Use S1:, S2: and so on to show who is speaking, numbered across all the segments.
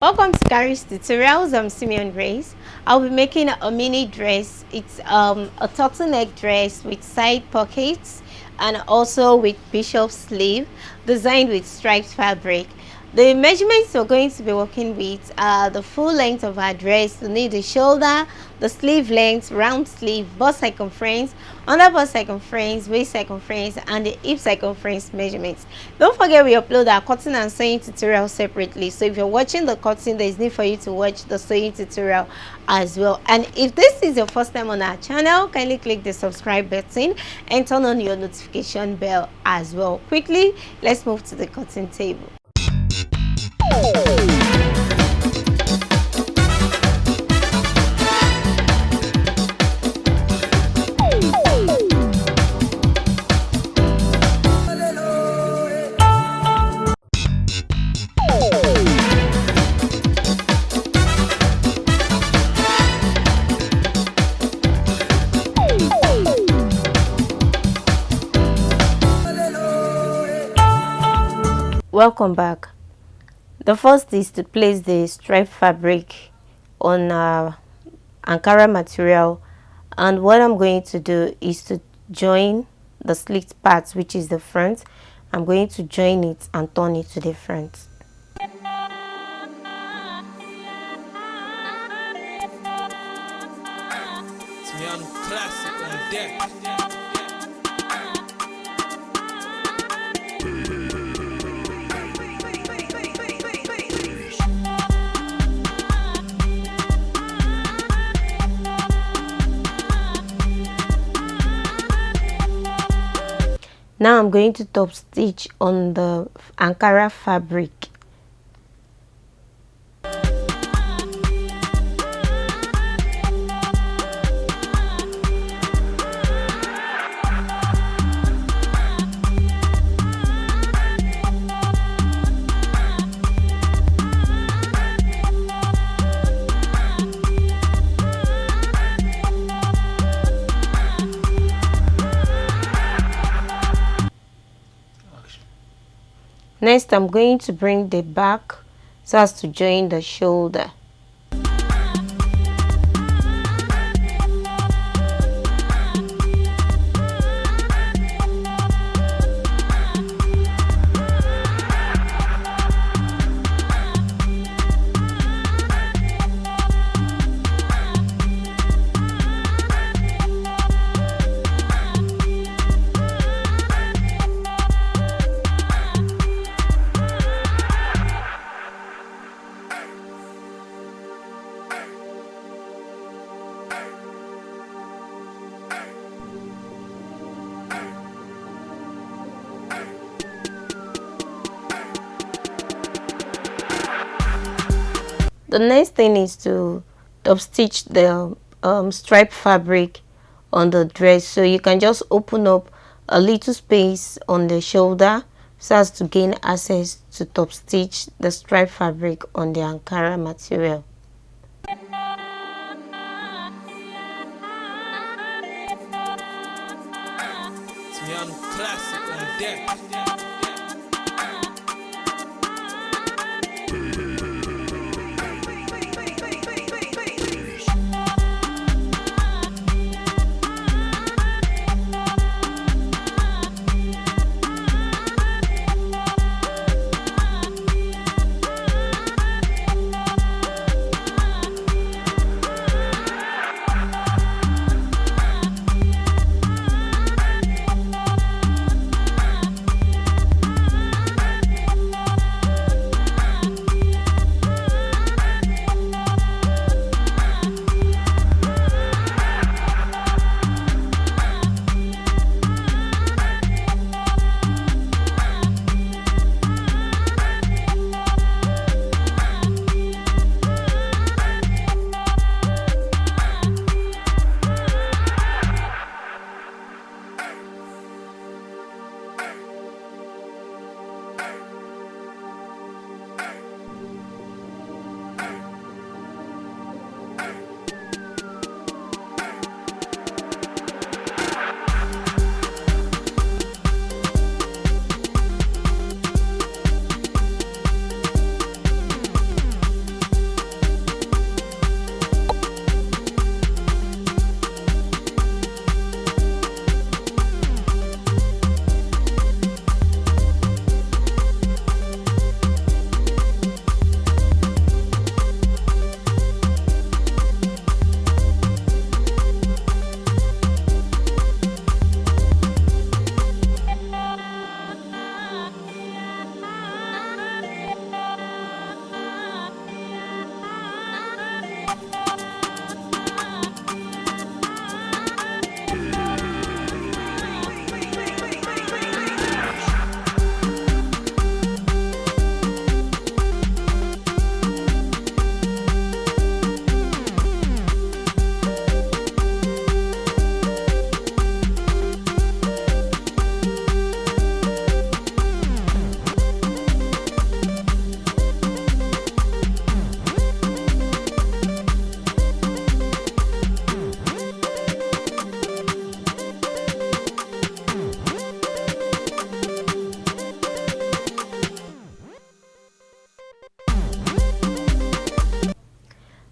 S1: Welcome to Kharis tutorials. I'm Simeon. I'll be making a mini dress. It's a turtleneck dress with side pockets and also with bishop sleeve, designed with striped fabric. The measurements we're going to be working with are the full length of our dress. You need the shoulder, the sleeve length, round sleeve, bust circumference, under bust circumference, waist circumference, and the hip circumference measurements. Don't forget we upload our cutting and sewing tutorial separately. So if you're watching the cutting, there is need for you to watch the sewing tutorial as well. And if this is your first time on our channel, kindly click the subscribe button and turn on your notification bell as well. Quickly, let's move to the cutting table. Welcome back. The first is to place the striped fabric on Ankara material, and what I'm going to do is to join the slit part, which is the front. I'm going to join it and turn it to the front.
S2: Simeon classic on deck.
S1: Now I'm going to top stitch on the Ankara fabric. Next, I'm going to bring the back so as to join the shoulder. The next thing is to top stitch the striped fabric on the dress, so you can just open up a little space on the shoulder so as to gain access to top stitch the striped fabric on the Ankara material.
S2: Simeon classic on deck.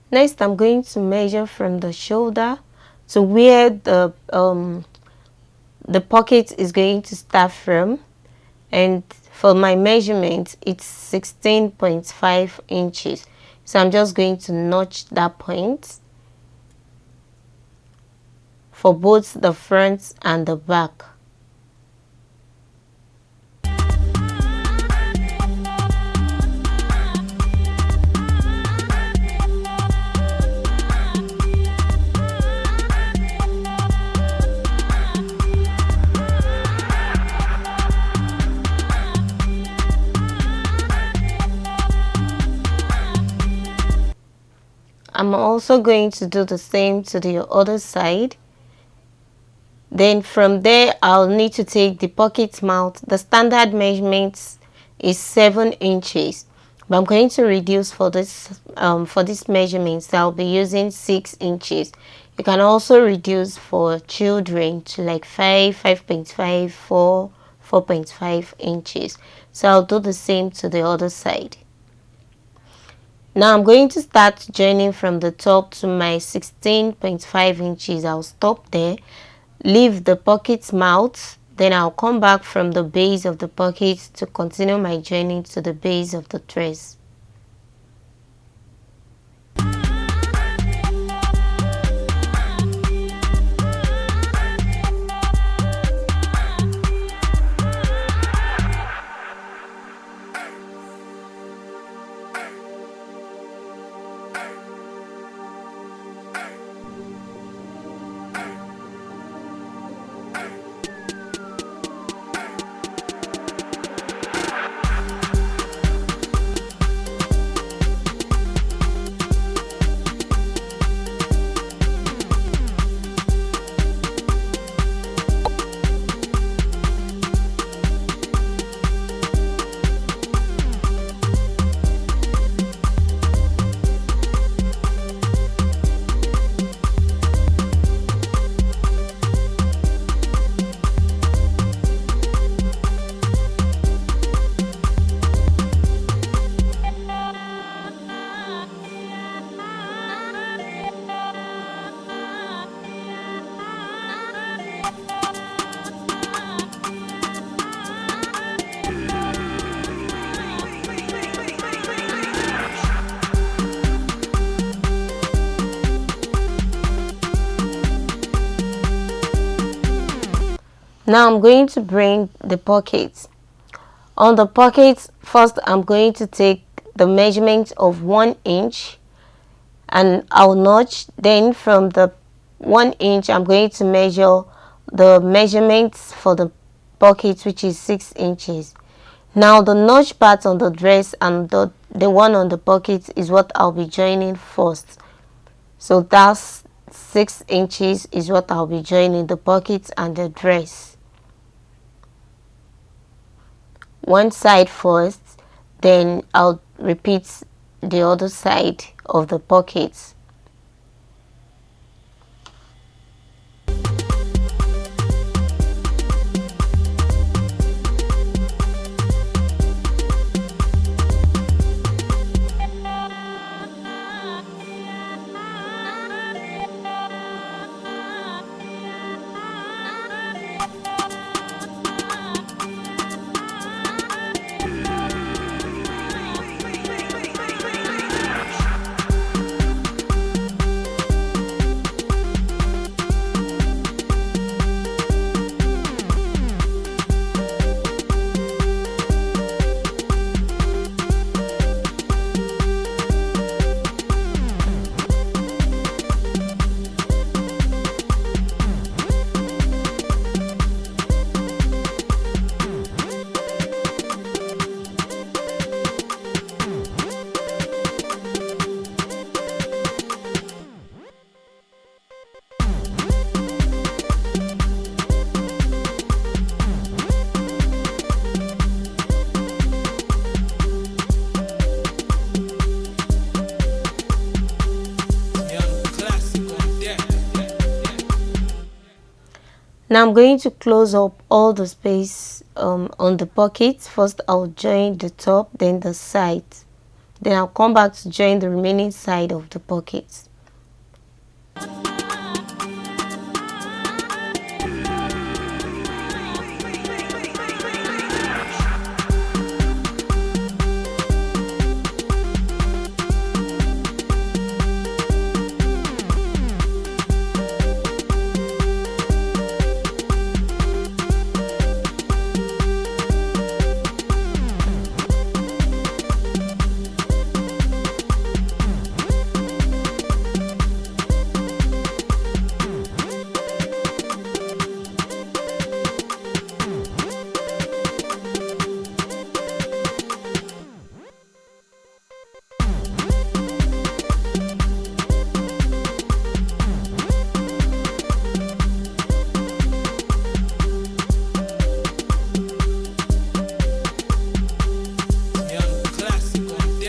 S1: Next, I'm going to measure from the shoulder to where the pocket is going to start from, and for my measurement it's 16.5 inches. So I'm just going to notch that point for both the front and the back. I'm also going to do the same to the other side. Then from there, I'll need to take the pocket mouth. The standard measurement is 7 inches, but I'm going to reduce for this measurement, so I'll be using 6 inches. You can also reduce for children to like 5.5, 4.5 inches. So I'll do the same to the other side. Now I'm going to start joining from the top to my 16.5 inches. I'll stop there, leave the pocket mouth, then I'll come back from the base of the pocket to continue my joining to the base of the dress. Now I'm going to bring the pocket. On the pocket, first I'm going to take the measurement of 1 inch and I'll notch. Then from the 1 inch I'm going to measure the measurements for the pocket, which is 6 inches. Now the notch part on the dress and the one on the pocket is what I'll be joining first. So that's 6 inches is what I'll be joining the pocket and the dress. One side first, then I'll repeat the other side of the pockets. Now I'm going to close up all the space on the pocket. First I'll join the top, then the sides. Then I'll come back to join the remaining side of the pocket.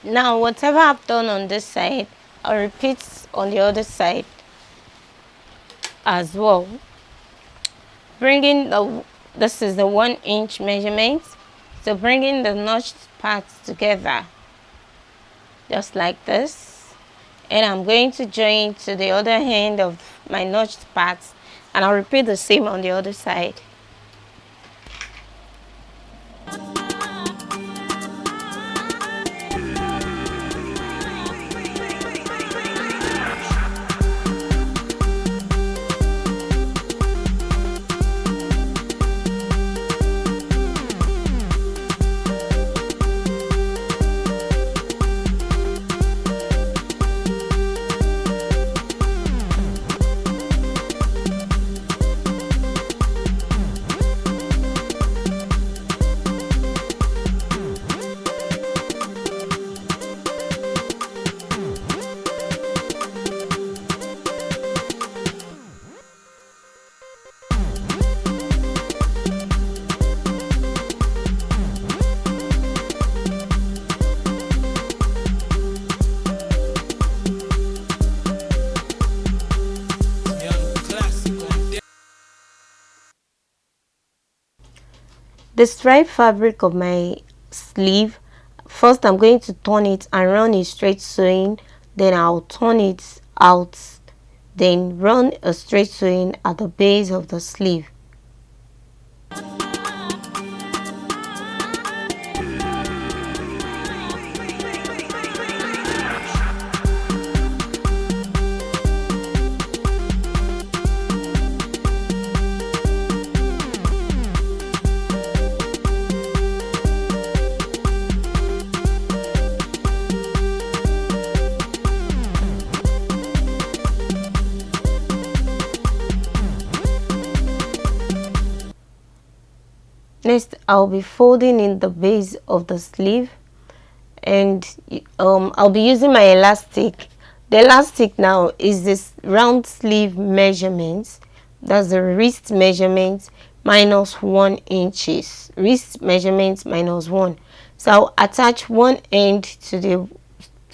S1: Now whatever I've done on this side, I'll repeat on the other side as well. This is the 1-inch measurement, so bringing the notched parts together just like this, and I'm going to join to the other end of my notched parts, and I'll repeat the same on the other side. The striped fabric of my sleeve, first I'm going to turn it and run a straight sewing, then I'll turn it out, then run a straight sewing at the base of the sleeve. Next, I'll be folding in the base of the sleeve, and I'll be using my elastic. The elastic now is this round sleeve measurement. That's the wrist measurement minus 1 inches. Wrist measurement minus 1. So I'll attach one end to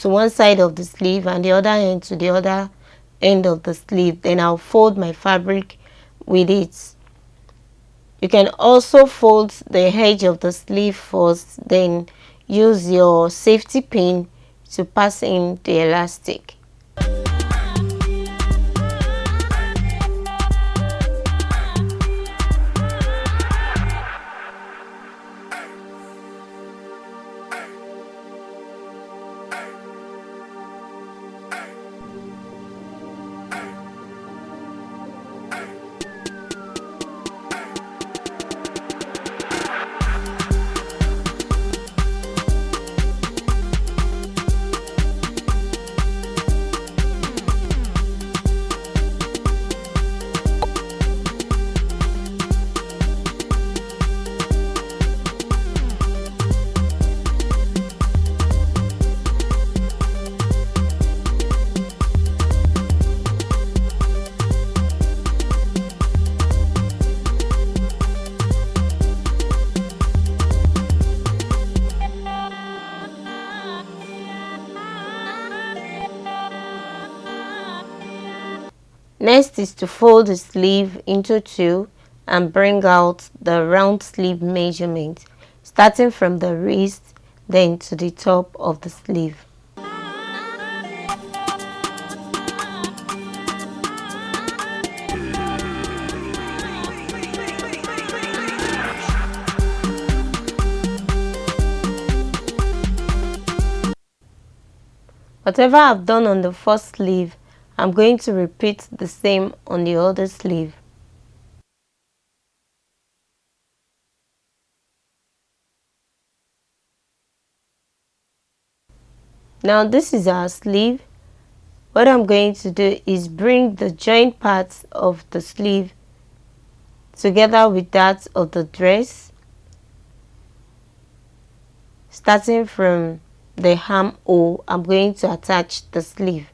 S1: one side of the sleeve and the other end to the other end of the sleeve. Then I'll fold my fabric with it. You can also fold the edge of the sleeve first, then use your safety pin to pass in the elastic. Next is to fold the sleeve into two and bring out the round sleeve measurement, starting from the wrist, then to the top of the sleeve. Whatever I've done on the first sleeve, I'm going to repeat the same on the other sleeve. Now this is our sleeve. What I'm going to do is bring the joint parts of the sleeve together with that of the dress, starting from the armhole. I'm going to attach the sleeve.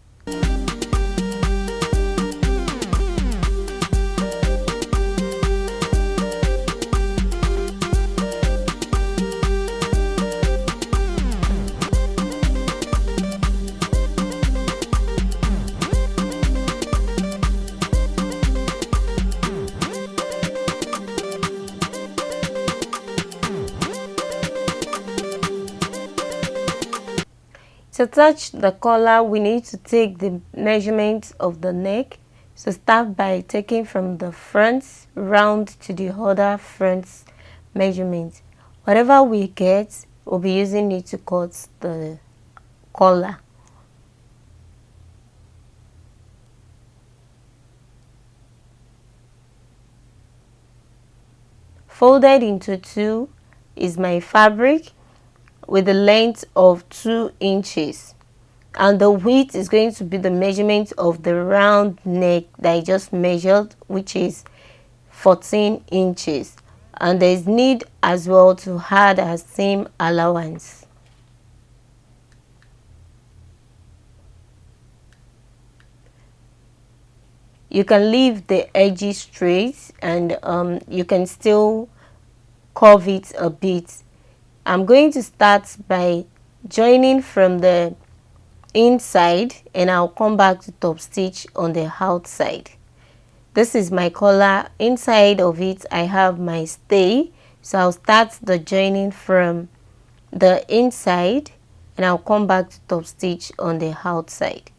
S1: To attach the collar, we need to take the measurement of the neck. So start by taking from the front round to the other front measurement. Whatever we get, we'll be using it to cut the collar. Folded into two is my fabric with a length of 2 inches, and the width is going to be the measurement of the round neck that I just measured, which is 14 inches, and there is need as well to add a seam allowance. You can leave the edges straight, and you can still curve it a bit. I'm going to start by joining from the inside, and I'll come back to top stitch on the outside. This is my collar. Inside of it I have my stay, so I'll start the joining from the inside, and I'll come back to top stitch on the outside.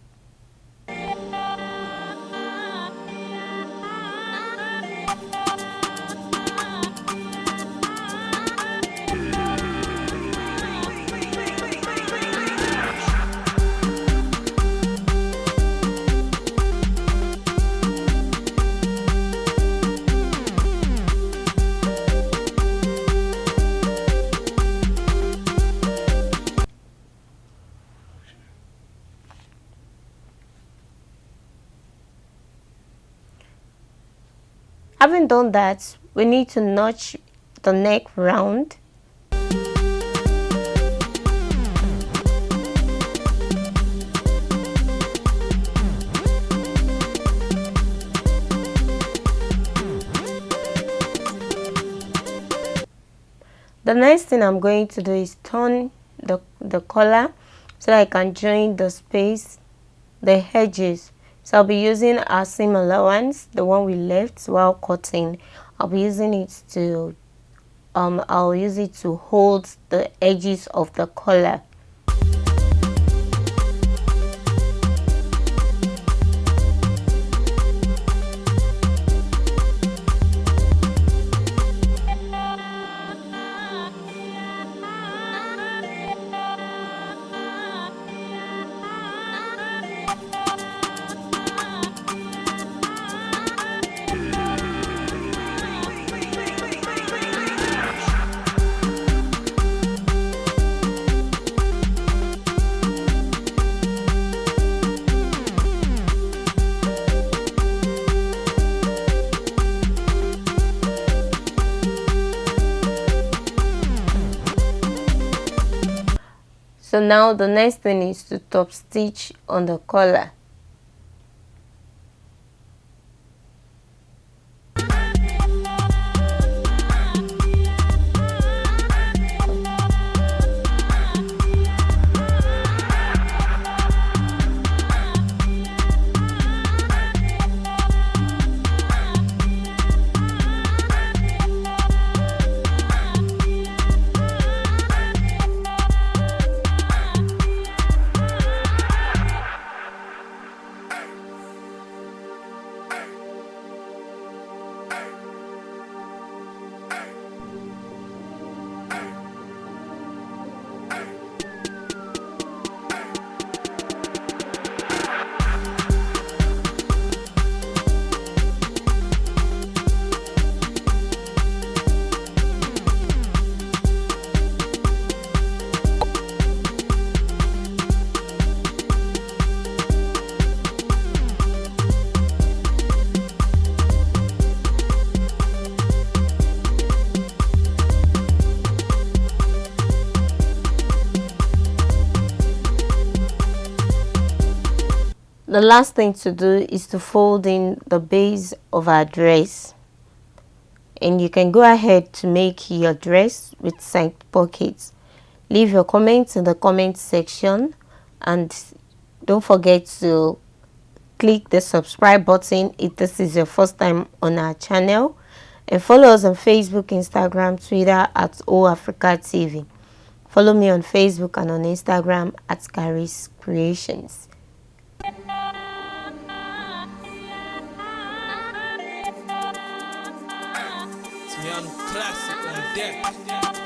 S1: Having done that, we need to notch the neck round. The next thing I'm going to do is turn the collar so that I can join the space, the edges. So I'll be using our seam allowance, the one we left while cutting. I'll be using it to I'll use it to hold the edges of the collar. So now the next thing is to top stitch on the collar. The last thing to do is to fold in the base of our dress, and you can go ahead to make your dress with side pockets. Leave your comments in the comment section, and don't forget to click the subscribe button if this is your first time on our channel, and follow us on Facebook, Instagram, Twitter at Africa TV. Follow me on Facebook and on Instagram at Kharis Kreations.
S2: Simeon classic on deck.